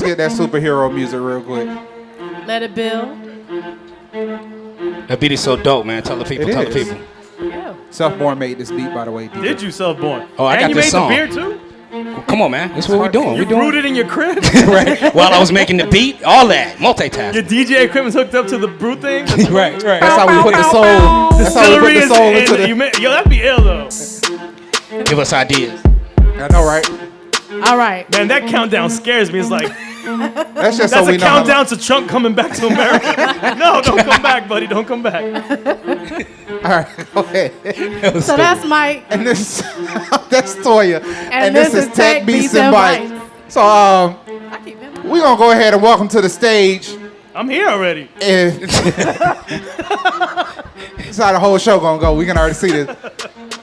get that superhero music real quick. Let it build. That beat is so dope, man. Tell the people. Tell the people. Yeah. Self-Born made this beat, by the way. DJ. Did you Self-Born? Oh, I got you this made song. the beer too? Come on, man. That's what we're doing. You brewed it in your crib? Right. While I was making the beat, all that. Multitasking. Your DJ equipment's hooked up to the brew thing? right. That's how we put the soul. That's how we put the soul into the. Yo, that'd be ill though. Give us ideas. I know, right? All right. Man, that countdown scares me. It's like, That's just that's so we a know. countdown to Trump coming back to America. No, don't come back, buddy. Don't come back. All right, go ahead. So that's Mike. And this, that's Toya. And this is Tech Beats and Bytes. So, I keep it. we're going to go ahead and welcome to the stage. I'm here already. That's how the whole show going to go. We can already see this.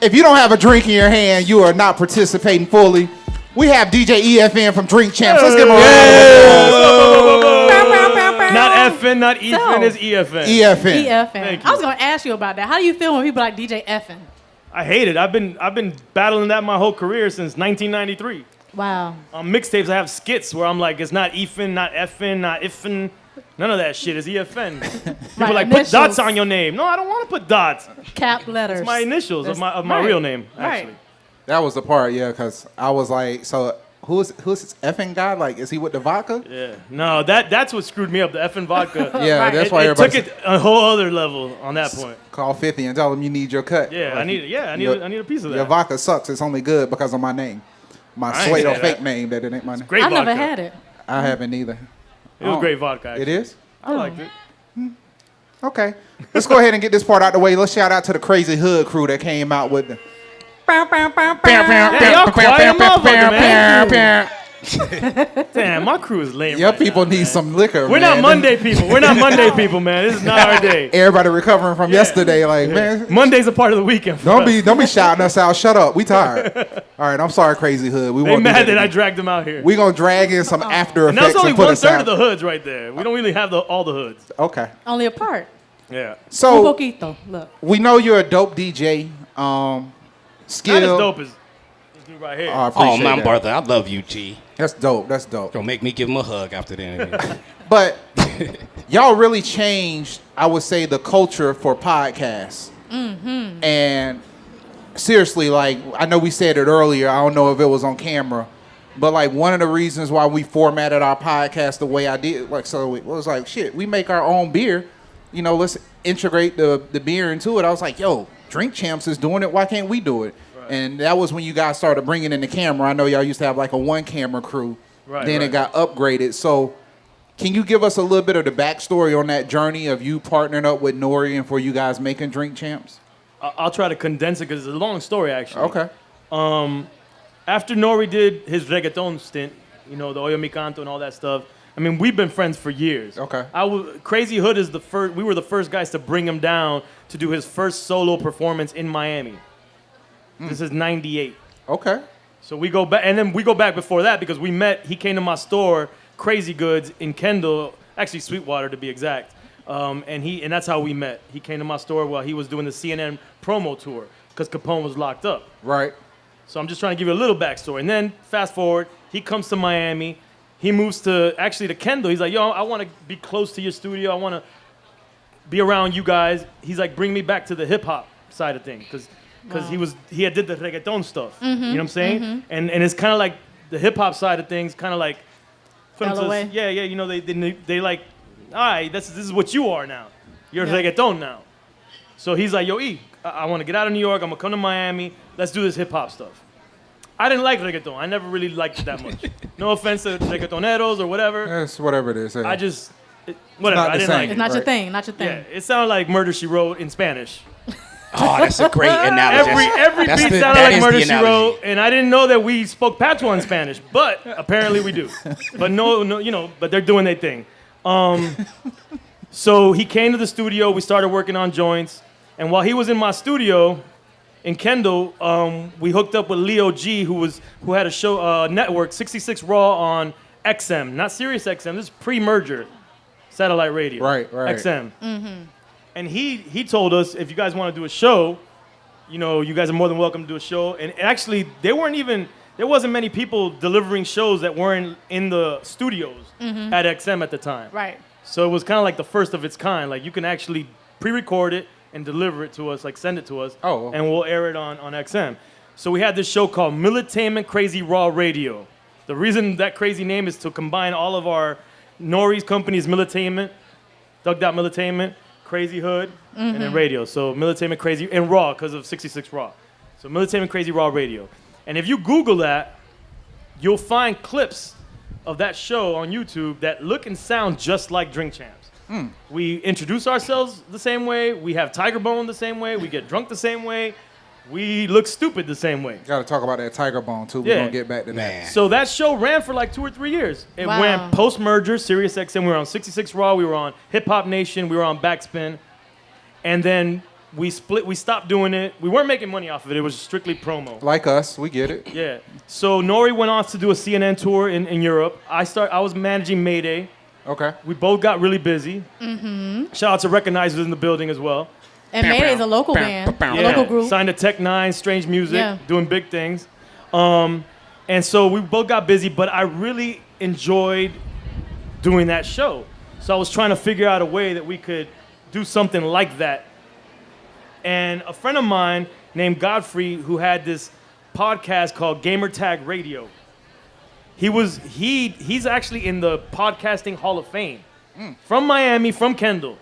If you don't have a drink in your hand, you are not participating fully. We have DJ EFN from Drink Champs. Let's give him a round of applause. Not FN, not EFN, it's EFN. EFN. EFN. Thank you. I was going to ask you about that. How do you feel when people like DJ effing? I hate it. I've been battling that my whole career since 1993. Wow. On mixtapes, I have skits where I'm like, it's not EFN, not FN, not IFN. None of that shit is EFN. People Right, like, initials. put dots on your name. No, I don't want to put dots. Cap letters. It's my initials of my right, real name, right. actually. That was the part, yeah, because I was like, so who's this effing guy? Like, is he with the vodka? Yeah. No, that's what screwed me up, the effing vodka. Yeah, Right. that's It, why it everybody took it a whole other level on that point. call 50 and tell him you need your cut. Yeah, Like, I need a piece of that. Your vodka sucks. It's only good because of my name. My I ain't slate or say fake that. name that it ain't my name. Great I vodka. never had it. I haven't either. It was great vodka, actually. It is? I liked it. Okay. Let's go ahead and get this part out the way. Let's shout out to the Crazy Hood crew that came out with the... Yeah, y'all quiet motherfucker, man. Damn, my crew is lame. Your right people now, need man. some liquor, We're man. not Monday people. We're not Monday people, man. This is not our day. Everybody recovering from yesterday, like, man, Monday's a part of the weekend. For don't us. be shouting us out. Shut up. We tired. All right, I'm sorry, Crazy Hood. We They won't do mad that I again. dragged them out here. We gonna drag in some after And that's effects only and put 1/3 us out. of the hoods right there. We don't really have all the hoods. Okay. Only a part. Yeah. Un So poquito. Look. we know you're a dope DJ. Skill. Not as dope as this dude right here. I Oh, appreciate my that. brother. I love you, G. That's dope. That's dope. Don't make me give him a hug after the interview. But y'all really changed, I would say, the culture for podcasts. Mm-hmm. And seriously, like, I know we said it earlier. I don't know if it was on camera. But, like, one of the reasons why we formatted our podcast the way I did, like, so it was like, shit, we make our own beer. You know, let's integrate the beer into it. I was like, yo, Drink Champs is doing it. Why can't we do it? Right. And that was when you guys started bringing in the camera. I know y'all used to have, like, a one-camera crew. Right, Then right. it got upgraded. So can you give us a little bit of the backstory on that journey of you partnering up with Nori and for you guys making Drink Champs? I'll try to condense it because it's a long story, actually. Okay. After Nori did his reggaeton stint, you know, the Oyo Mi Canto and all that stuff, I mean, we've been friends for years. Okay. Crazy Hood is we were the first guys to bring him down to do his first solo performance in Miami. This is 98. Okay. So we go back, and then we go back before that because he came to my store, Crazy Goods, in Kendall, actually Sweetwater to be exact. And that's how we met. He came to my store while he was doing the CNN promo tour because Capone was locked up. Right. So I'm just trying to give you a little backstory. And then fast forward, he comes to Miami. He moves to Kendall. He's like, yo, I want to be close to your studio. I want to be around you guys. He's like, bring me back to the hip hop side of things because he had did the reggaeton stuff. You know what I'm saying? Mm-hmm. And it's kind of like the hip hop side of things, kind of like, yeah, you know, they like, all right, this is what you are now. You're reggaeton now. So he's like, yo, I want to get out of New York. I'm going to come to Miami. Let's do this hip-hop stuff. I didn't like reggaeton. I never really liked it that much. No offense to reggaetoneros or whatever. That's whatever it is. Yeah. Whatever. not I the didn't same. like It's it. not your Right. thing. Not your thing. Yeah, it sounded like Murder, She Wrote in Spanish. Oh, that's a great analogy. Every That's beat the- sounded that like is Murder, the She analogy. Wrote, and I didn't know that we spoke patois in Spanish, but apparently we do. But no, you know, but they're doing their thing. So he came to the studio. We started working on joints, and while he was in my studio in Kendall, we hooked up with Leo G, who had a show network 66 Raw on XM, not Sirius XM. This is pre-merger satellite radio. Right. XM. Mm-hmm. And he told us, if you guys want to do a show, you know, you guys are more than welcome to do a show. And actually, they there wasn't many people delivering shows that weren't in the studios at XM at the time. Right. So it was kind of like the first of its kind. Like you can actually pre-record it and deliver it to us, like send it to us, and we'll air it on XM. So we had this show called Militainment Crazy Raw Radio. The reason that crazy name is to combine all of our Nori's companies, Militainment, Dugged Out Militainment, Crazy Hood, and then radio. So Militainment Crazy, and Raw because of 66 Raw. So Militainment Crazy Raw Radio. And if you Google that, you'll find clips of that show on YouTube that look and sound just like Drink Champs. We introduce ourselves the same way. We have Tiger Bone the same way. We get drunk the same way. We look stupid the same way. Got to talk about that Tiger Bone, too. We're going to get back to that. So that show ran for like 2 or 3 years. It went post-merger, Sirius XM. We were on 66 Raw. We were on Hip Hop Nation. We were on Backspin. And then we split. We stopped doing it. We weren't making money off of it. It was strictly promo. Like us. We get it. Yeah. So Nori went off to do a CNN tour in Europe. I was managing Mayday. Okay. We both got really busy. Shout out to Recognizers in the building as well. And Mayday's a local band, a local group. Signed to Tech Nine, Strange Music, doing big things. And so we both got busy, but I really enjoyed doing that show. So I was trying to figure out a way that we could do something like that. And a friend of mine named Godfrey, who had this podcast called Gamer Tag Radio, he's actually in the Podcasting Hall of Fame. From Miami, from Kendall.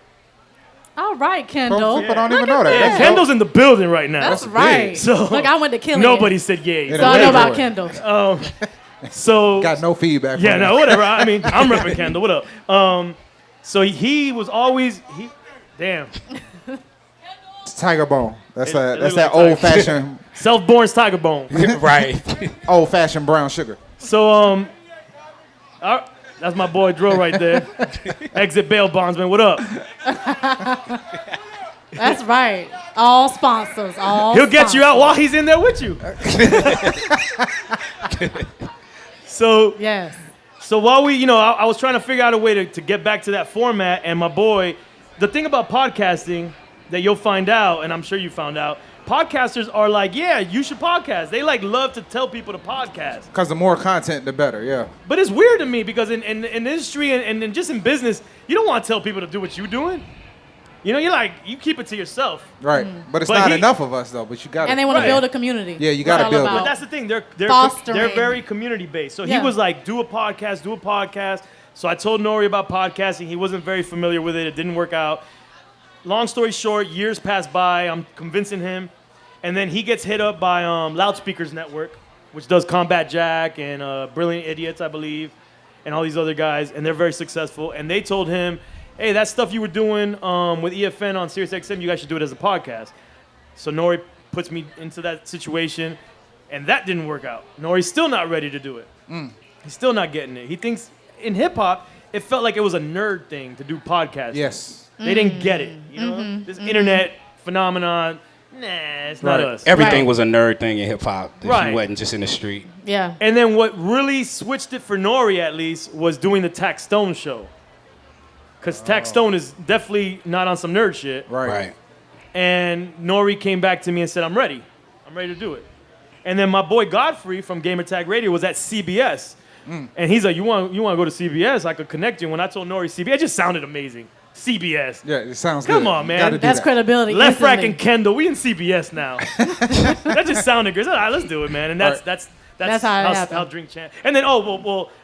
All right, Kendall. People don't even know that. Yeah, Kendall's in the building right now. That's right. So look, I went to Killing. Nobody said yay. So I know about Kendall. So got no feedback. Yeah, no, whatever. I mean, I'm repping Kendall. What up? So he was always damn. It's Tiger Bone. That's It that like old fashioned Self-born's Tiger Bone. Right. old fashioned brown sugar. So that's my boy Dro right there. Exit bail bondsman. What up? That's right. All sponsors. He'll get you out while he's in there with you. So yes. So while I was trying to figure out a way to get back to that format, and my boy, the thing about podcasting that you'll find out, and I'm sure you found out, podcasters are like, yeah, you should podcast. They like love to tell people to podcast. Because the more content, the better, yeah. But it's weird to me because in the industry and just in business, you don't want to tell people to do what you're doing. You know, you keep it to yourself. Right. But it's not enough of us, though. But you got to. And they want to build a community. Yeah, you got to build it. But that's the thing. They're very community based. So he was like, do a podcast. So I told Nori about podcasting. He wasn't very familiar with it. It didn't work out. Long story short, years pass by. I'm convincing him. And then he gets hit up by Loudspeakers Network, which does Combat Jack and Brilliant Idiots, I believe, and all these other guys. And they're very successful. And they told him, hey, that stuff you were doing with EFN on SiriusXM, you guys should do it as a podcast. So Nori puts me into that situation, and that didn't work out. Nori's still not ready to do it. He's still not getting it. He thinks in hip-hop, it felt like it was a nerd thing to do podcasting. Yes. They didn't get it. You know, this internet phenomenon, it's not us. Everything was a nerd thing in hip-hop. Right. He wasn't just in the street. Yeah. And then what really switched it for Nori, at least, was doing the Tax Stone show. Because Tax Stone is definitely not on some nerd shit. Right. And Nori came back to me and said, I'm ready to do it. And then my boy Godfrey from Gamertag Radio was at CBS. And he's like, you want to go to CBS? I could connect you. When I told Nori CBS, it just sounded amazing. CBS. Yeah, it sounds Come good. on, man. That's credibility. Left Rack instantly. and Kendall, we in CBS now. That just sounded good. All right, let's do it, man. And that's how Drink Champ. And then,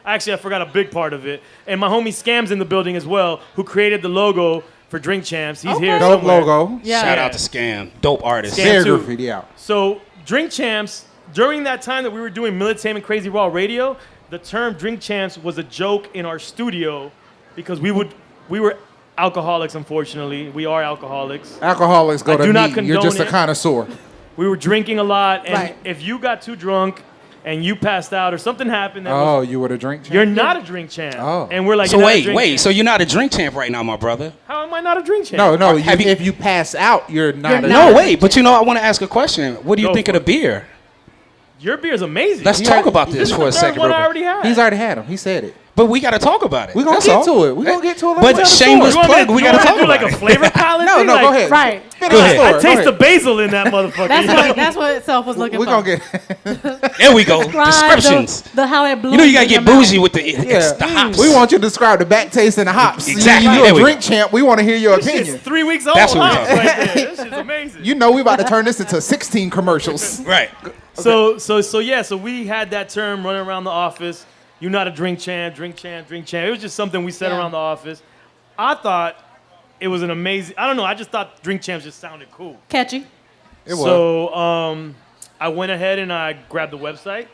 actually, I forgot a big part of it. And my homie Scam's in the building as well, who created the logo for Drink Champs. He's here Dope somewhere. logo. Yeah. Shout out to Scam. Dope artist. Scam. Very too. graffiti out. So Drink Champs, during that time that we were doing Militainment Crazy Raw Radio, the term Drink Champs was a joke in our studio because we were alcoholics, unfortunately. We are alcoholics. Alcoholics go I to do not meat. You're condone just a it. connoisseur. We were drinking a lot, and Right. if you got too drunk and you passed out or something happened, You were the drink champ? you're not a drink champ. Oh. And we're like, So you're not a drink wait. champ. So you're not a drink champ right now, my brother? How am I not a drink champ? No. Have you- If you pass out, you're not. You're a not. No, wait. But I want to ask a question. What do you Go think for of the beer? Your beer's amazing. Let's talk about this for a Third second. one real I quick. already had. He's already had him. He said it. But we got to talk about it. We're going to get to it. We're going to get to it. But shameless plug, we got to talk do like about a it. flavor palette No, thing? no, Like, go ahead. Right. Finish Go the ahead. story. I Go taste ahead. the basil in that motherfucker. That's what itself was looking We're for. going to get... There we go. Describe Descriptions. The how it blew. You know you got to in your get bougie mouth. with the hops. We want you to describe the back taste and the hops. Exactly. You're There a we drink go. champ. We want to hear your This shit's opinion. 3 weeks old. That's what we're hops talking right there. This shit's amazing. You know we about to turn this into 16 commercials. Right. So we had that term running around the office. You're not a drink champ, drink champ, drink champ. It was just something we said Yeah. around the office. I thought it was an amazing. I don't know. I just thought drink champs just sounded cool. Catchy. It was. So I went ahead and I grabbed the website.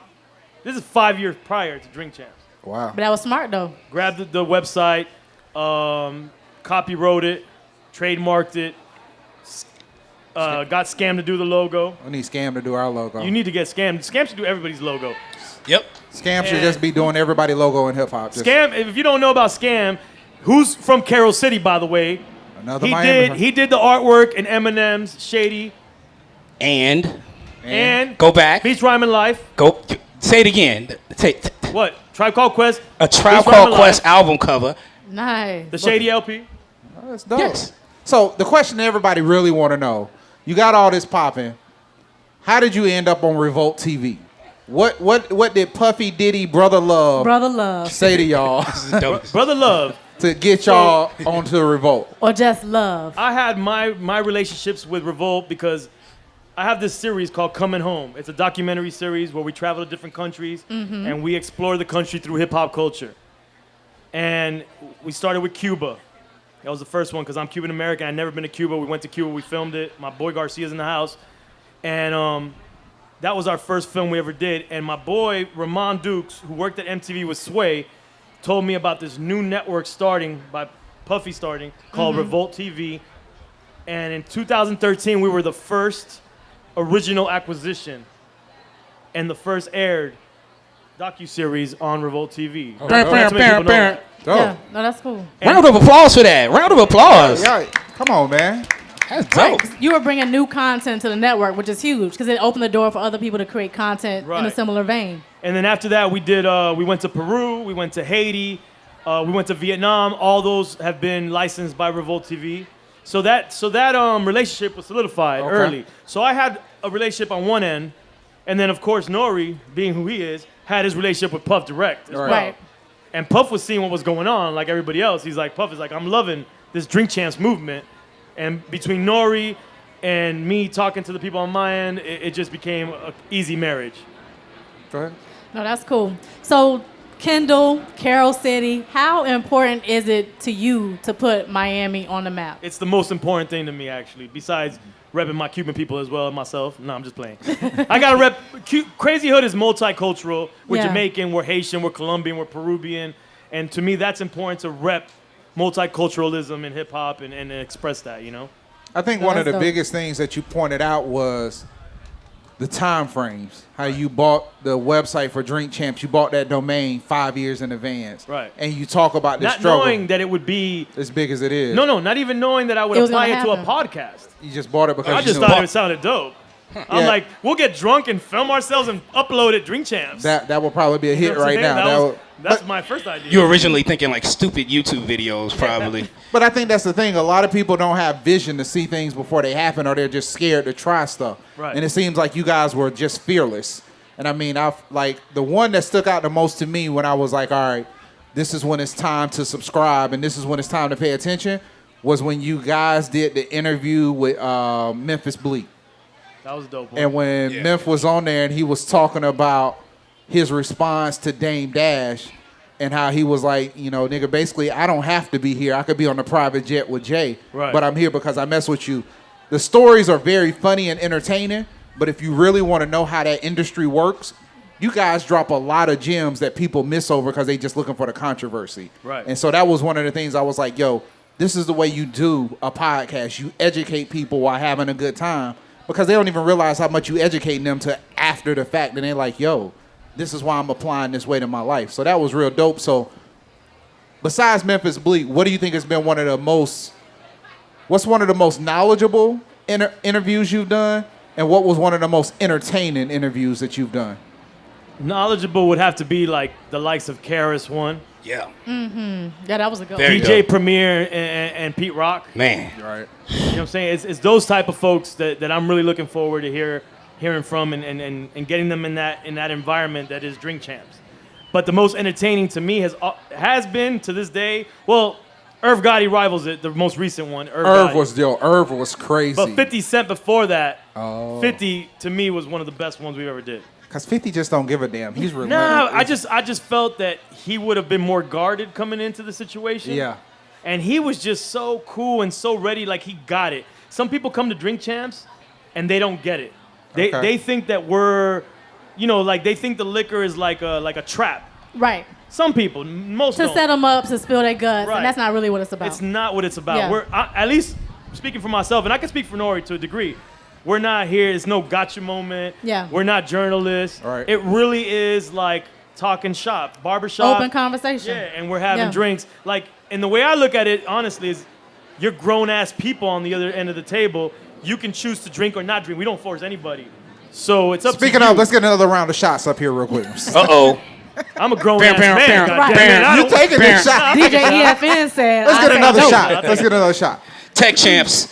This is 5 years prior to Drink Champs. Wow. But that was smart though. Grabbed the website, copywrote it, trademarked it, got Scam to do the logo. We need Scam to do our logo. You need to get Scam. Scam should do everybody's logo. Yep. Scam should just be doing everybody logo in hip hop. Scam, if you don't know about Scam, who's from Carroll City, by the way, Another Miami. he did the artwork in Eminem's Shady and Go back. Beach Rhyme Life. Go. Say it again. Say What? Tribe Called Quest. a Tribe Beach Rhyme Called Quest Life, album cover. Nice. The Shady LP. That's dope. Yes. So the question everybody really want to know: you got all this popping. How did you end up on Revolt TV? What did Puffy Diddy Brother Love Brother love. say to y'all Dope. Brother Love. to get y'all onto Revolt? Or just love. I had my relationships with Revolt because I have this series called Coming Home. It's a documentary series where we travel to different countries and we explore the country through hip hop culture. And we started with Cuba. That was the first one because I'm Cuban American. I'd never been to Cuba. We went to Cuba. We filmed it. My boy Garcia's in the house. And that was our first film we ever did. And my boy Ramon Dukes, who worked at MTV with Sway, told me about this new network starting, by Puffy starting, called Revolt TV. And in 2013, we were the first original acquisition and the first aired docuseries on Revolt TV. Oh, Not too many people know that. Dope. Yeah. No, that's cool. Round of applause for that. Round of applause. Yeah, come on, man. That's dope. You were bringing new content to the network, which is huge because it opened the door for other people to create content in a Right. similar vein. And then after that, we did. We went to Peru. We went to Haiti. We went to Vietnam. All those have been licensed by Revolt TV. So that relationship was solidified Okay. early. So I had a relationship on one end, and then of course Nori, being who he is, had his relationship with Puff direct as well. Right. And Puff was seeing what was going on, like everybody else. He's like, Puff is like, I'm loving this Drink Champs movement. And between Nori and me talking to the people on my end, it just became an easy marriage. Go ahead. No, that's cool. So, Kendall, Carroll City, how important is it to you to put Miami on the map? It's the most important thing to me, actually, besides repping my Cuban people as well and myself. No, I'm just playing. I got to rep. Crazy Hood is multicultural. We're Yeah. Jamaican, we're Haitian, we're Colombian, we're Peruvian. And to me, that's important to rep multiculturalism in hip-hop and express that, you know? I think No, one of that's the dope. biggest things that you pointed out was the time frames. How you bought the website for Drink Champs, you bought that domain 5 years in advance. Right. And you talk about the Not struggle knowing that it would be... as big as it is. No, not even knowing that I would It was apply gonna it to a happen. podcast. You just bought it because I you just knew thought it sounded dope. I'm Yeah. like, we'll get drunk and film ourselves and upload it Drink Champs. that will probably be a You hit know what I'm right saying? now. That's my first idea. You were originally thinking like stupid YouTube videos, probably. But I think that's the thing. A lot of people don't have vision to see things before they happen, or they're just scared to try stuff. Right. And it seems like you guys were just fearless. And I mean, I've like the one that stuck out the most to me when I was like, all right, this is when it's time to subscribe and this is when it's time to pay attention, was when you guys did the interview with Memphis Bleak. That was a dope. One. And when Yeah. Memphis was on there and he was talking about his response to Dame Dash and how he was like, you know, nigga, basically, I don't have to be here. I could be on the private jet with Jay, Right. but I'm here because I mess with you. The stories are very funny and entertaining, but if you really want to know how that industry works, you guys drop a lot of gems that people miss over because they just looking for the controversy. Right. And so that was one of the things I was like, yo, this is the way you do a podcast. You educate people while having a good time because they don't even realize how much you educating them to after the fact. And they're like, yo, this is why I'm applying this way to my life. So that was real dope. So besides Memphis Bleak, what do you think has been one of the most knowledgeable interviews you've done? And what was one of the most entertaining interviews that you've done? Knowledgeable would have to be like the likes of Karis one, Yeah. Yeah, that was a good Very one. DJ dope. Premier, and Pete Rock. Man. Right. You know what I'm saying? It's those type of folks that I'm really looking forward to hearing from and getting them in that environment that is Drink Champs. But the most entertaining to me has been to this day. Well, Irv Gotti rivals it, the most recent one. Irv Gotti. was crazy. But 50 Cent before that, Oh. 50 to me was one of the best ones we ever did. Cause 50 just don't give a damn. He's relentless. No, I just felt that he would have been more guarded coming into the situation. Yeah. And he was just so cool and so ready, like he got it. Some people come to Drink Champs and they don't get it. They think that we're, like they think the liquor is like a trap. Right. Some people, most To don't. set them up to spill their guts, Right. and that's not really what it's about. It's not what it's about. Yeah. At least speaking for myself, and I can speak for Nori to a degree. We're not here. It's no gotcha moment. Yeah. We're not journalists. Right. It really is like talking shop, barbershop. Open conversation. Yeah, and we're having Yeah. drinks. Like, and the way I look at it, honestly, is you're grown-ass people on the other end of the table. You can choose to drink or not drink. We don't force anybody. So it's up Speaking to you. of, let's get another round of shots up here real quick. Uh-oh. I'm a grown-ass man. Bam, goddammit. bam. I You don't- taking this shot? DJ EFN said. Let's I get say another no. shot. Let's get another shot. Tech champs.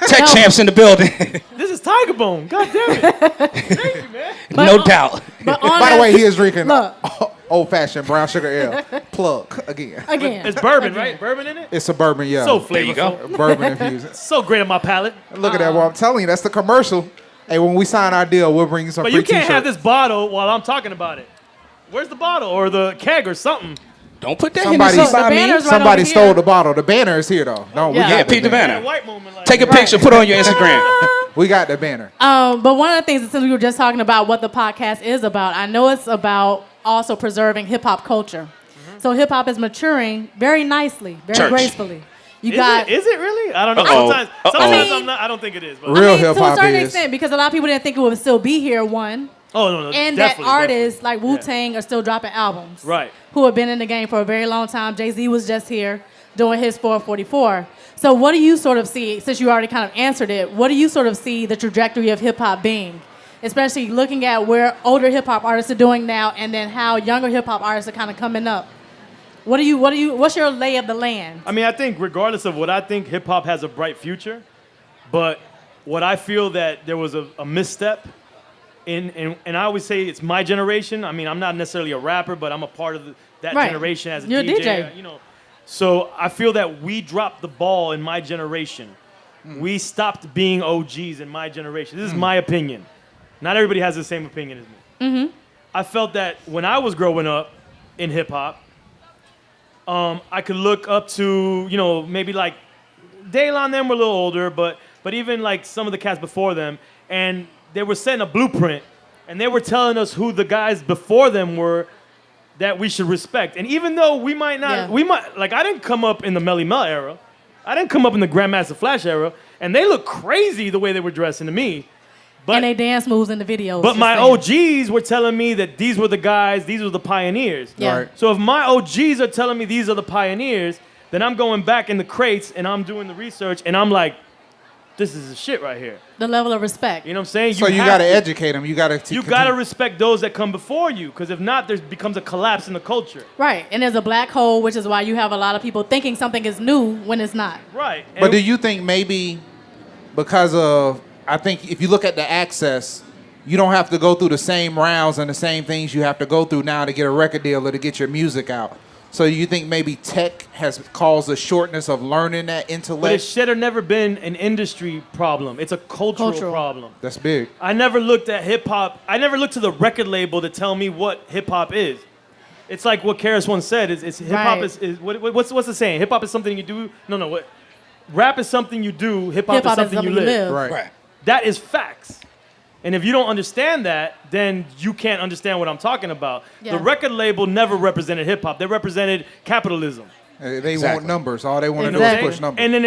Tech No. champs in the building. This is Tiger Bone. God damn it. Thank you, man. No doubt. But on By the that- way, he is drinking Look. old-fashioned brown sugar ale. Plug again. again. It's bourbon, Again. right? Bourbon in it? It's a bourbon, yeah. So There you flavorful. go. Bourbon infused. So great on my palate. Look at that. Well, I'm telling you, that's the commercial. Hey, when we sign our deal, we'll bring you some But free you can't have t-shirts. this bottle while I'm talking about it. Where's the bottle or the keg or something? Don't put that Somebody, in the the banner's right somebody over stole here. the bottle. The banner is here, though. No, we Yeah. got Yeah, the peep the banner. banner. That white moment, like, Take a picture, put it on your Instagram. We got the banner. But one of the things, since we were just talking about what the podcast is about, I know it's about also preserving hip hop culture. So hip hop is maturing very nicely, very Church. gracefully. You Is got it really? I don't know. Uh-oh. Sometimes Uh-oh. I'm not. I don't think it is. But Real I mean, to a hip-hop certain is. extent, because a lot of people didn't think it would still be here. One. oh no, And that definitely, artists like Wu-Tang are still dropping albums. Right. Who have been in the game for a very long time. Jay-Z was just here doing his 444. So what do you sort of see, since you already kind of answered it, what do you sort of see the trajectory of hip-hop being? Especially looking at where older hip-hop artists are doing now and then how younger hip-hop artists are kind of coming up. What's your lay of the land? I mean, I think regardless of what I think, hip hop has a bright future. But what I feel that there was a misstep and I always say it's my generation. I mean, I'm not necessarily a rapper, but I'm a part of that Right. generation as a You're a DJ. DJ. So I feel that we dropped the ball in my generation. We stopped being OGs in my generation. This is my opinion. Not everybody has the same opinion as me. I felt that when I was growing up in hip hop, I could look up to, maybe like Daylon, them were a little older, but even like some of the cats before them, and they were setting a blueprint, and they were telling us who the guys before them were that we should respect. And even though we might not, Yeah. I didn't come up in the Melly Mel era, I didn't come up in the Grandmaster Flash era, and they look crazy the way they were dressing to me. But and they dance moves in the videos. but just my saying. OGs were telling me that these were the guys, these were the pioneers. Yeah. Right. So if my OGs are telling me these are the pioneers, then I'm going back in the crates and I'm doing the research and I'm like, this is the shit right here. The level of respect. You know what I'm saying? So you have got to educate them. You got to. You got to respect those that come before you, because if not, there becomes a collapse in the culture. Right. And there's a black hole, which is why you have a lot of people thinking something is new when it's not. Right. But And do you think maybe because of, I think if you look at the access, you don't have to go through the same rounds and the same things you have to go through now to get a record deal or to get your music out. So you think maybe tech has caused a shortness of learning that but it intellect? should have never been an industry problem. It's a cultural problem. That's big. I never looked at hip hop. I never looked to the record label to tell me what hip hop is. It's like what Karis once said. It's hip hop Right. is what's the saying? Hip hop is something you do. No. What? Rap is something you do. Hip hop is Hip-hop is something you live. Right. Right. That is facts. And if you don't understand that, then you can't understand what I'm talking about. Yeah. The record label never represented hip hop. They represented capitalism. They want Exactly. numbers. All they want to Exactly. do is push numbers. And then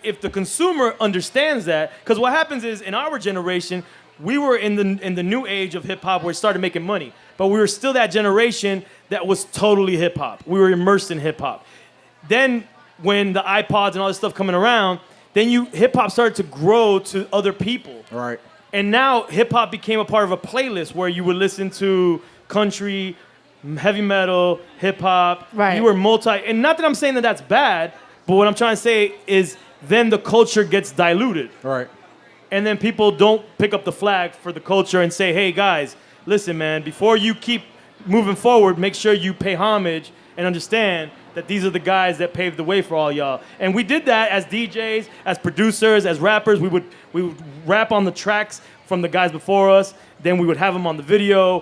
if the consumer understands that, because what happens is in our generation, we were in the new age of hip hop where it started making money, but we were still that generation that was totally hip hop. We were immersed in hip hop. Then when the iPods and all this stuff coming around, then hip hop started to grow to other people. Right. And now hip hop became a part of a playlist where you would listen to country, heavy metal, hip hop. Right. You were and not that I'm saying that that's bad, but what I'm trying to say is then the culture gets diluted. Right. And then people don't pick up the flag for the culture and say, hey guys, listen man, before you keep moving forward, make sure you pay homage and understand that these are the guys that paved the way for all y'all. And we did that as DJs, as producers, as rappers. We would rap on the tracks from the guys before us. Then we would have them on the video.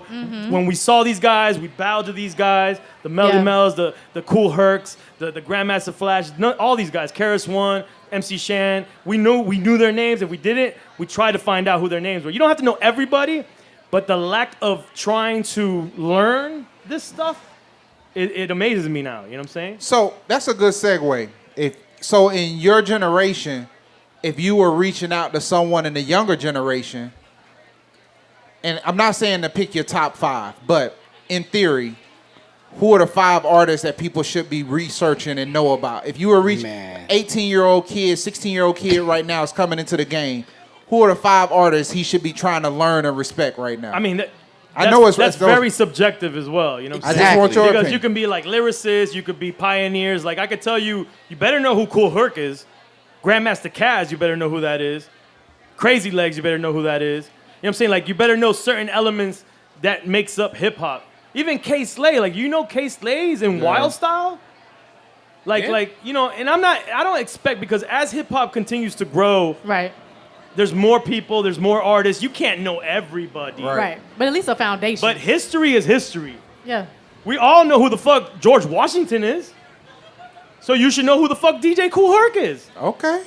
When we saw these guys, we bowed to these guys. The Melody Mells, the Cool Hercs, the Grandmaster Flash, all these guys. Karis One, MC Shan. We knew their names. If we didn't, we tried to find out who their names were. You don't have to know everybody, but the lack of trying to learn this stuff, it amazes me now. You know what I'm saying? So that's a good segue. So in your generation, if you were reaching out to someone in the younger generation, and I'm not saying to pick your top 5, but in theory, who are the 5 artists that people should be researching and know about? If you were reaching 18-year-old kid, 16-year-old kid right now is coming into the game, who are the 5 artists he should be trying to learn and respect right now? I mean, that's very subjective as well. You know what I'm saying? I just want your because opinion. you can be like lyricists, you could be pioneers. Like I could tell you, you better know who Cool Herc is. Grandmaster Caz, you better know who that is. Crazy Legs, you better know who that is. You know what I'm saying? Like you better know certain elements that makes up hip hop. Even K Slay, like you know K Slay's in Wild Style? Like you know, and I don't expect, because as hip hop continues to grow, Right. there's more people, there's more artists. You can't know everybody. Right. But at least a foundation. But history is history. yeah. We all know who the fuck George Washington is. So you should know who the fuck DJ Kool Herc is. Okay.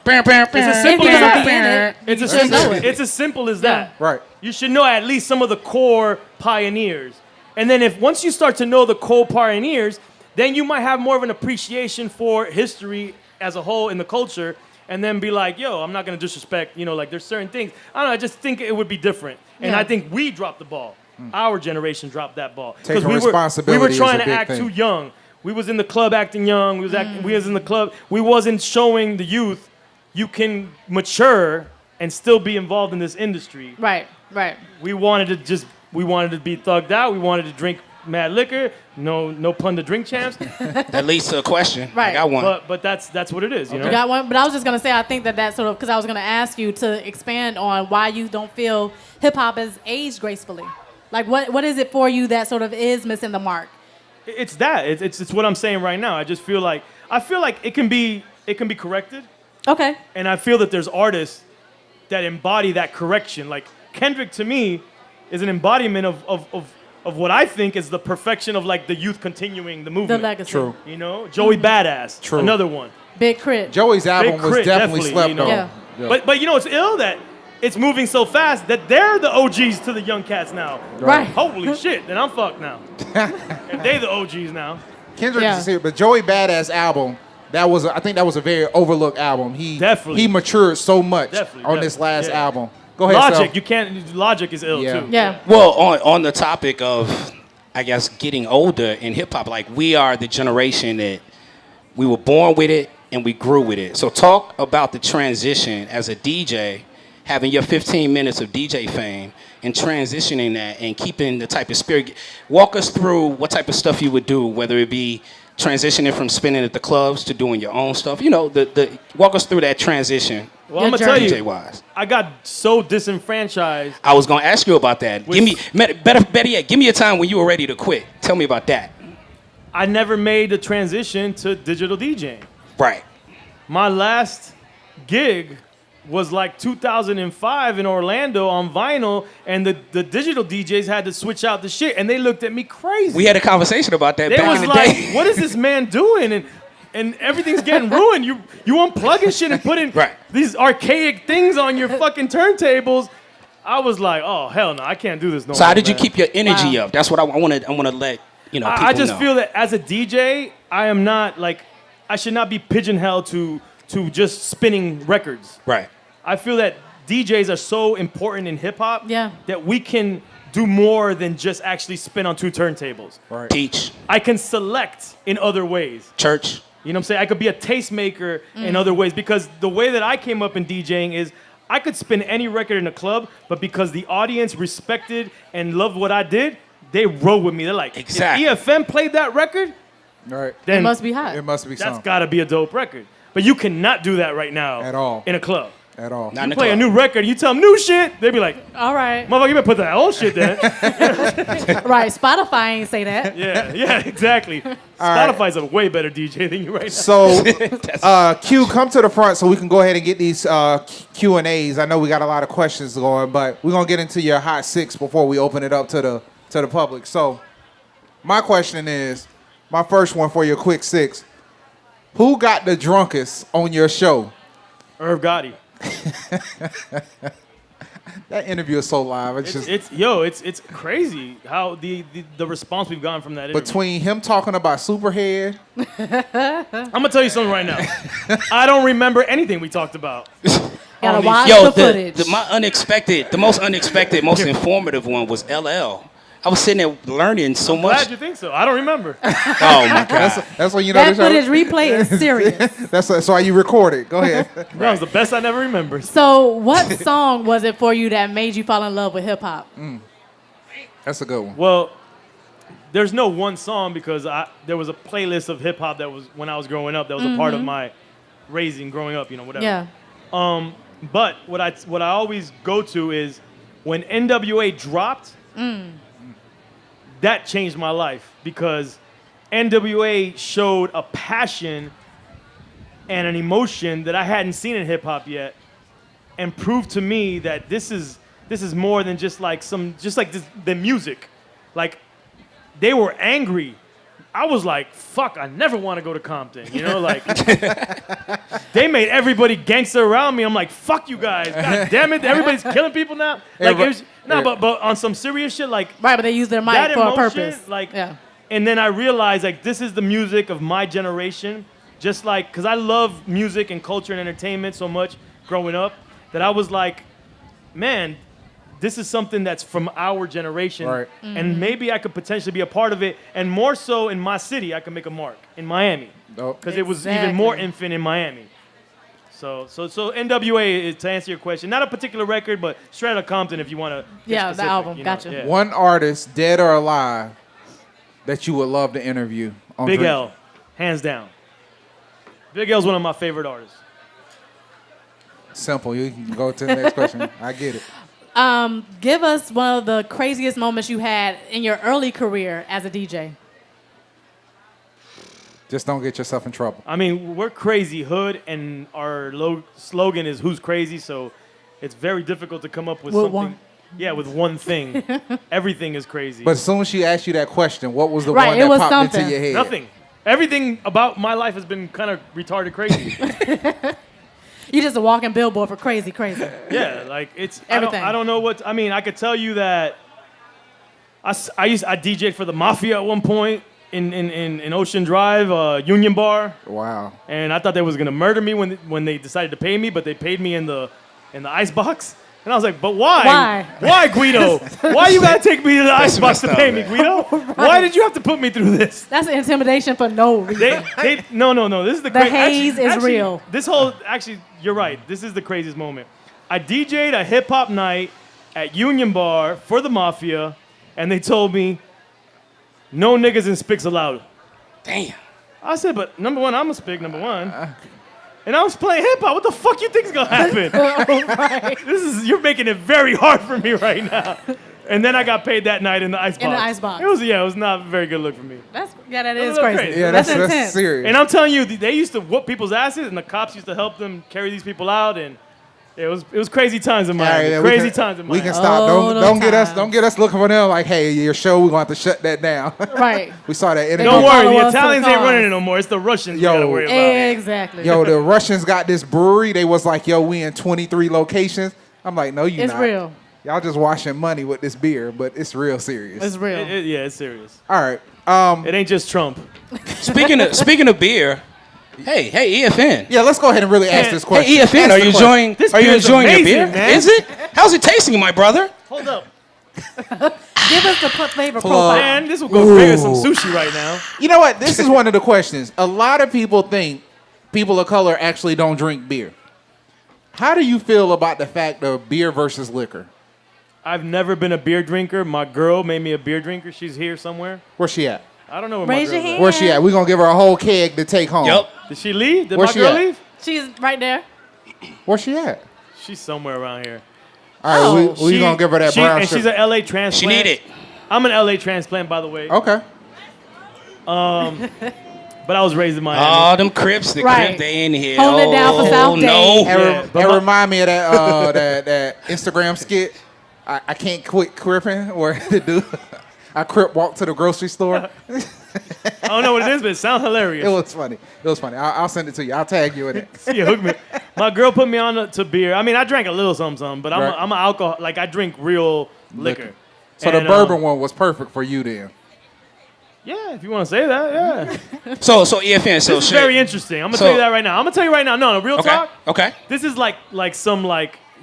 It's as simple If as you're gonna be in that. it, It's you as should simple. know it. It's as simple as that. Right. You should know at least some of the core pioneers. And then once you start to know the core pioneers, then you might have more of an appreciation for history as a whole in the culture, and then be like, yo, I'm not gonna disrespect, you know, like there's certain things. I don't know, I just think it would be different. And Yeah. I think we dropped the ball. Our generation dropped that ball. Taking we responsibility were is trying a to big act thing. too young. We was in the club acting young. We was in the club. We wasn't showing the youth you can mature and still be involved in this industry. Right. Right. We wanted to be thugged out. We wanted to drink mad liquor. No pun to drink champs. That leads to a question. Right. I got one. But that's what it is, you know. You got one, but I was just gonna say I think that sort of, because I was gonna ask you to expand on why you don't feel hip hop has aged gracefully. Like what is it for you that sort of is missing the mark? It's that. It's what I'm saying right now. I feel like it can be corrected, Okay. and I feel that there's artists that embody that correction. Like Kendrick to me is an embodiment of what I think is the perfection of like the youth continuing the The movement. legacy. True. You know, Joey Badass, True. another one. Big Crit. Joey's album Big was Crit, definitely slept you know. on. Yeah. But you know, it's ill that it's moving so fast that they're the OGs to the young cats now. Right. Holy shit, then I'm fucked now. And they the OGs now. Kendrick Yeah. is here, but Joey Badass album, I think that was a very overlooked album. Definitely. He matured so much on this last yeah. album. Go ahead, Logic, Logic is ill Yeah. too. Yeah. Well, on the topic of, I guess, getting older in hip hop, like we are the generation that we were born with it and we grew with it. So talk about the transition as a DJ, having your 15 minutes of DJ fame and transitioning that and keeping the type of spirit. Walk us through what type of stuff you would do, whether it be transitioning from spinning at the clubs to doing your own stuff. You know, walk us through that transition. Well, I'm Your gonna tell journey. you, DJ-wise. I got so disenfranchised. I was gonna ask you about that. Better yet, give me a time when you were ready to quit. Tell me about that. I never made the transition to digital DJing. Right. My last gig was like 2005 in Orlando on vinyl, and the digital DJs had to switch out the shit, and they looked at me crazy. We had a conversation about that They back was in the like, day. what is this man doing? And everything's getting ruined. You unplugging shit and putting Right. these archaic things on your fucking turntables. I was like, oh hell no, I can't do this no more. So how did you man. keep your energy Wow. up? That's what I want to let people I just know. feel that as a DJ, I am not like, I should not be pigeonholed to just spinning records. Right. I feel that DJs are so important in hip hop Yeah. that we can do more than just actually spin on two turntables. Teach. I can select in other ways. Church. You know what I'm saying? I could be a tastemaker in other ways, because the way that I came up in DJing is I could spin any record in a club, but because the audience respected and loved what I did, they rode with me. They're like, Exactly. if EFN played that record, Right. then It must be hot. It must be that's something. got to be a dope record. But you cannot do that right now At all. in a club. At all. Not in You the play a club. new record, you tell them new shit, they be like, All right. motherfucker, you better put that old shit there. Right. Spotify ain't say that. yeah, exactly. Spotify's a way better DJ than you right now. So, Q, come to the front so we can go ahead and get these Q&As. I know we got a lot of questions going, but we're going to get into your hot six before we open it up to the public. So, my question is, my first one for your quick six, who got the drunkest on your show? Irv Gotti. That interview is so live. It's crazy how the response we've gotten from that interview. Between him talking about Superhead, I'm gonna tell you something right now. I don't remember anything we talked about. Gotta watch Yo, the footage. the most unexpected, most informative one was LL. I was sitting there learning so much. Glad you think so. I don't remember. Oh my god! that's when you know That this show. footage replay is serious. That's why you record it. Go ahead. That was the best I never remember. So, what song was it for you that made you fall in love with hip hop? That's a good one. Well, there's no one song because there was a playlist of hip hop that was when I was growing up. That was a part of my raising, growing up. Whatever. Yeah. But what I always go to is when NWA dropped. That changed my life because NWA showed a passion and an emotion that I hadn't seen in hip hop yet, and proved to me that this is more than just like the music. Like they were angry. I was like, fuck, I never want to go to Compton. Like they made everybody gangster around me. I'm like, fuck you guys. God damn it. Everybody's killing people now. Like but on some serious shit, like Right, but they use their mic that for a emotion, purpose. like yeah. and then I realized like this is the music of my generation. Just like because I love music and culture and entertainment so much growing up that I was like, man, this is something that's from our generation, Right. And maybe I could potentially be a part of it, and more so in my city, I could make a mark in Miami, Dope. because it was even more infant in Miami. So NWA is, to answer your question, not a particular record, but straight out of Compton if you want to. Yeah, the album, gotcha. Yeah. One artist, dead or alive, that you would love to interview. On Big Drink. L, hands down. Big L's one of my favorite artists. Simple. You can go to the next question. I get it. Give us one of the craziest moments you had in your early career as a DJ. Just don't get yourself in trouble. I mean, we're crazy hood, and our slogan is "Who's crazy?" So it's very difficult to come up with something. One. Yeah, with one thing. Everything is crazy. But as soon as she asked you that question, what was the Right, one it that was popped something. into your head? Nothing. Everything about my life has been kind of retarded crazy. You just a walking billboard for crazy. Yeah, like it's Everything. I don't know what I mean. I could tell you that I DJ'd for the Mafia at one point in Ocean Drive, Union Bar, Wow. and I thought they was gonna murder me when they decided to pay me, but they paid me in the ice box. And I was like, but why? Why? Why, Guido? Why you gotta take me to the ice box to messed pay up, me, man. Guido? Why did you have to put me through this? That's intimidation for no reason. No. This is the The haze is actually, real. You're right. This is the craziest moment. I DJ'd a hip hop night at Union Bar for the Mafia, and they told me, no niggas in Spics allowed. Damn. I said, but number one, I'm a Spic, number one. And I was playing hip hop. What the fuck you think's gonna happen? Right. You're making it very hard for me right now. And then I got paid that night in the ice box. In the ice box. It was not a very good look for me. That That is was crazy. crazy. Yeah, that's that's intense. serious. And I'm telling you, they used to whoop people's asses, and the cops used to help them carry these people out, and it was crazy times in Miami. All right, yeah, crazy times in Miami. We can stop. Oh, Don't get us. times. Don't get us looking for them. Like, hey, your show. We're gonna have to shut that down. Right. We saw that interview. Don't worry, follow the us to the Italians ain't cause. running it no more. It's the Russians Yo. you gotta worry about. Exactly. Yo, the Russians got this brewery. They was like, yo, we in 23 locations. I'm like, no, you It's not. real. Y'all just washing money with this beer, but it's real serious. It's real. Yeah, it's serious. All right. It ain't just Trump. Speaking of beer, hey EFN. Yeah, let's go ahead and really ask this question. Hey EFN, Ask are the you question. enjoying? This Are you beer's enjoying your amazing, beer? man. Is it? How's it tasting, my brother? Hold up. Give us the flavor Plug. profile. Man, this will go bigger some sushi right now. You know what? This is one of the questions. A lot of people think people of color actually don't drink beer. How do you feel about the fact of beer versus liquor? I've never been a beer drinker. My girl made me a beer drinker. She's here somewhere. Where's she at? I don't know where Raise my your girl's hand. at. Where's she at? We're going to give her a whole keg to take home. Yep. Did she leave? Did Where's my she girl at? leave? She's right there. Where's she at? She's somewhere around here. All right, Oh. we going to give her that brown And sugar. she's an LA transplant. She need it. I'm an LA transplant, by the way. Okay. But I was raised in Miami. All them Crips, the Right. Crip, they in here. Holding it down for South no. Dade. Yeah, but That my- remind me of that that Instagram skit. I can't quit cripping where the dude I crip walk to the grocery store. I don't know what it is, but it sounds hilarious. It was funny. It was funny. I'll send it to you. I'll tag you in it. You hooked me. My girl put me on to beer. I mean, I drank a little something, but Right. I'm an alcohol. Like I drink real liquor. So And, the bourbon one was perfect for you then. Yeah, if you want to say that, yeah. So EFN, so This is shit. very interesting. I'm gonna So- tell you that right now. I'm gonna tell you right now. No, real Okay. talk. Okay. This is like some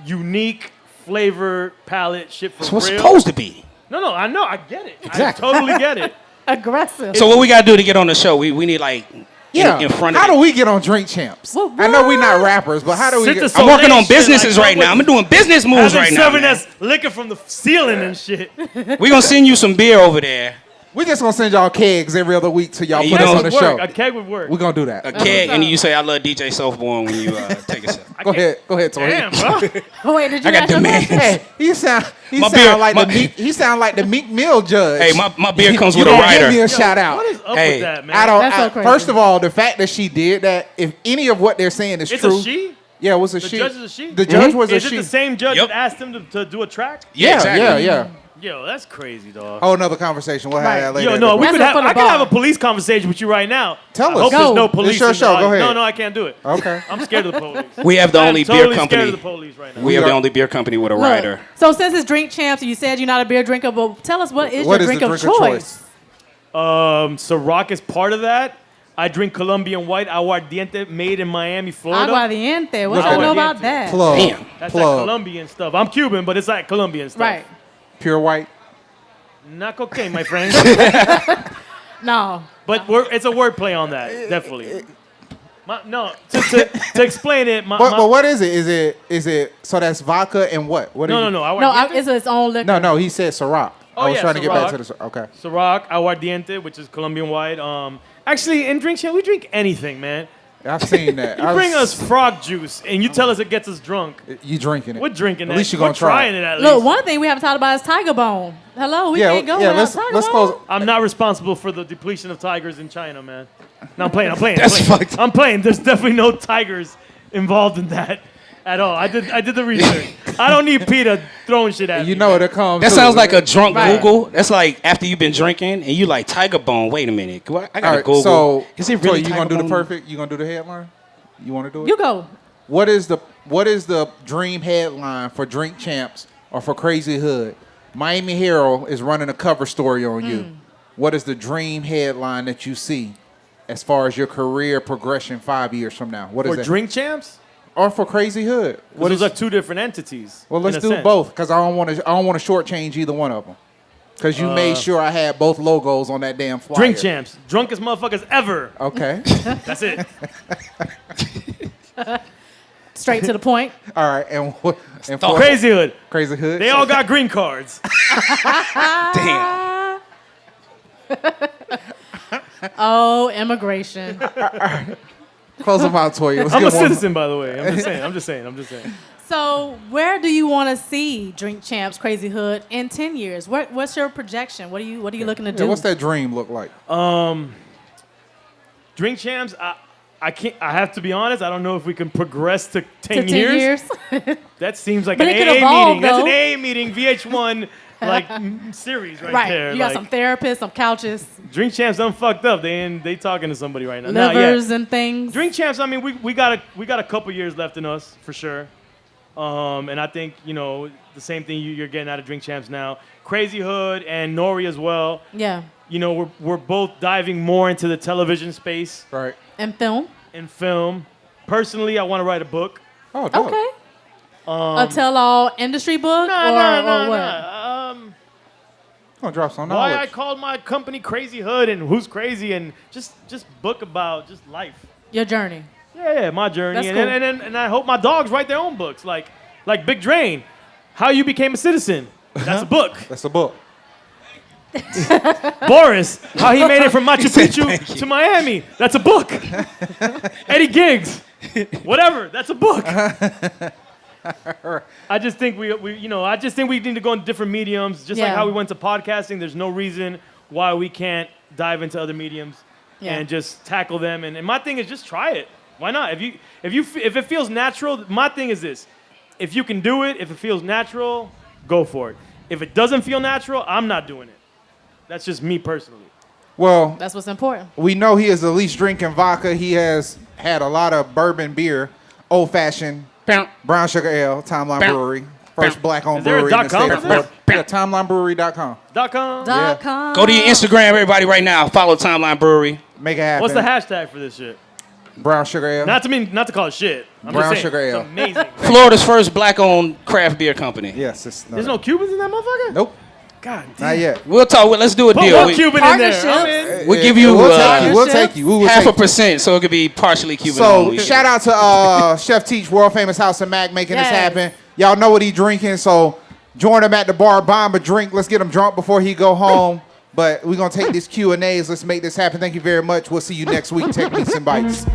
unique flavor palette shit for That's what's real. supposed to be. No, I know. I get it. Exactly. I totally get it. Aggressive. So what we gotta do to get on the show? We need like Yeah. in front of how it. do we get on Drink Champs? What? I know we're not rappers, but how do we Sit get? the I'm working on Soleil shit, businesses like, right now. with- I'm doing business moves Having right now. serving Man. us liquor from the ceiling and shit. We're gonna send you some beer over there. We just gonna send y'all kegs every other week till y'all You put know- us on the Work. show. A keg would work. We're gonna do that. A keg, and you say I love DJ Softborn when you take a sip. Go ahead, Tori. Damn, bro. Oh, wait, did you I got ask your demands. question? Hey, he sound My beer- like my- he sound like the Meek Mill judge. Hey, my beer comes you with a gonna rider. give me a shout out. What is up Hey, with that, man? I don't. That's so crazy. First of all, the fact that she did that, if any of what they're saying is It's true, a she? yeah, it was a The she. judge is a she? The judge was a Is it she. the same judge Yep. that asked him to do a track? Yeah, exactly. yeah. Yo, that's crazy, dog. Whole another conversation. We'll have Right. that later. Yo, no, we That's could up have, for the I could have bar. a police conversation with you right now. Tell I us. hope Go. there's no It's police. your in the show. Go audience. ahead. No, I can't do it. Okay. I'm scared of the police. We have the only I'm totally beer scared company. of the police right now. We have the are- only beer company with a Look, rider. so since it's Drink Champs, you said you're not a beer drinker, but tell us what is What your is drink the of drink of choice? Ciroc is part of that. I drink Colombian White Aguardiente made in Miami, Florida. Aguardiente. What Look y'all at know that. about that? Plug. Damn. That's that Plug. Colombian stuff. I'm Cuban, but it's like Colombian stuff. Right. Pure white. Not cocaine, my friend. No. But it's a wordplay on that, definitely. To explain it, But what is it? Is it? So that's vodka and what? What? no, No, Aguardiente? it's its own liquor. No, he said Ciroc. Oh, I was yeah, trying to get back Ciroc. to the. Okay. Ciroc, Aguardiente, which is Colombian White. Actually, in Drink Champ, we drink anything, man. I've seen that. You bring us frog juice, and you tell us it gets us drunk. You drinking it? We're drinking that. At least you're We're gonna try. trying it at Look, least. one thing we haven't talked about is Tiger Bone. Hello, we Yeah, can't go yeah. without Let's Tiger let's Bone. close. I'm not responsible for the depletion of tigers in China, man. No, I'm playing. That's fucked up. I'm playing. There's definitely no tigers involved in that at all. I did the research. I don't need PETA throwing shit at me. You know it comes. That too. sounds like a drunk Right. Google. That's like after you've been drinking and you like Tiger Bone. Wait a minute. I All gotta right, Google. so is it really you Tiger gonna do the Bone? perfect? You gonna do the headline? You want to do it? You go. What is the dream headline for Drink Champs or for Crazy Hood? Miami Herald is running a cover story on you. What is the dream headline that you see as far as your career progression 5 years from now? What is For that? Drink Champs? Or for Crazy Hood? What Those is? are two different entities. Well, let's in a do sense. both because I don't want to shortchange either one of them. Because you made sure I had both logos on that damn flyer. Drink Champs, drunkest motherfuckers ever. Okay. That's it. Straight to the point. All right. And what? And for Crazy Hood. Crazy Hood. They all got green cards. Damn. Oh, immigration. Close them out, Toya. Let's I'm a get one. citizen, by the way. I'm just saying. So, where do you want to see Drink Champs, Crazy Hood in 10 years? What's your projection? What are you looking to Yeah, do? what's that dream look like? Drink Champs, I can't. I have to be honest. I don't know if we can progress to 10 to 10 years. years? That seems like But an it could AA evolve, meeting. That's an though. AA meeting, VH1 series right there. You got Like, some therapists, some couches, Drink Champs done fucked up. They talking to somebody right now. Not livers yet. and things. Drink Champs. I mean, we got a couple years left in us for sure. And I think the same thing you're getting out of Drink Champs now. Crazy Hood and Nori as well. Yeah. We're both diving more into the television space Right. And film. and film. Personally, I want to write a book. Oh, dope. Okay. A tell-all industry book or what? Gonna drop some Why I knowledge. called my company Crazy Hood and who's crazy and just book about just life. Your journey. Yeah, my journey. That's And, cool. and I hope my dogs write their own books like Big Drain, How You Became a Citizen. That's a book. That's a book. Boris, how he made it from Machu said, Picchu "Thank you." to Miami. That's a book. Eddie Giggs, whatever. That's a book. I just think we need to go in different mediums. Just like Yeah. how we went to podcasting, there's no reason why we can't dive into other mediums and just tackle them. And my thing is just try it. Why not? If it feels natural, my thing is this: if you can do it, if it feels natural, go for it. If it doesn't feel natural, I'm not doing it. That's just me personally. Well, That's what's important. we know he is at least drinking vodka. He has had a lot of bourbon beer, old fashioned, brown sugar ale, Timeline Brewery. First black-owned Is there a brewery in the .com state of for this? Florida. Yeah, TimelineBrewery.com. .com. .com. Go to your Instagram, everybody, right now. Follow Timeline Brewery. Make it happen. What's the hashtag for this shit? Brown sugar ale. Not to call it shit. I'm Brown just saying, sugar ale. It's amazing. Florida's first black-owned craft beer company. Yes. It's There's no Cubans in that motherfucker? Nope. God damn. Not yet. We'll talk. Let's do a Put deal. one Cuban in there. Partnerships. I'm in. We'll give you We'll take you. We will half take a percent, so it could be partially Cuban. So only. shout out to Chef Teach, world famous House of Mac, making this Yes. happen. Y'all know what he drinking, so join him at the bar, buy him a drink. Let's get him drunk before he go home. But we're gonna take these Q&As. Let's make this happen. Thank you very much. We'll see you next week. Techniques and Bites.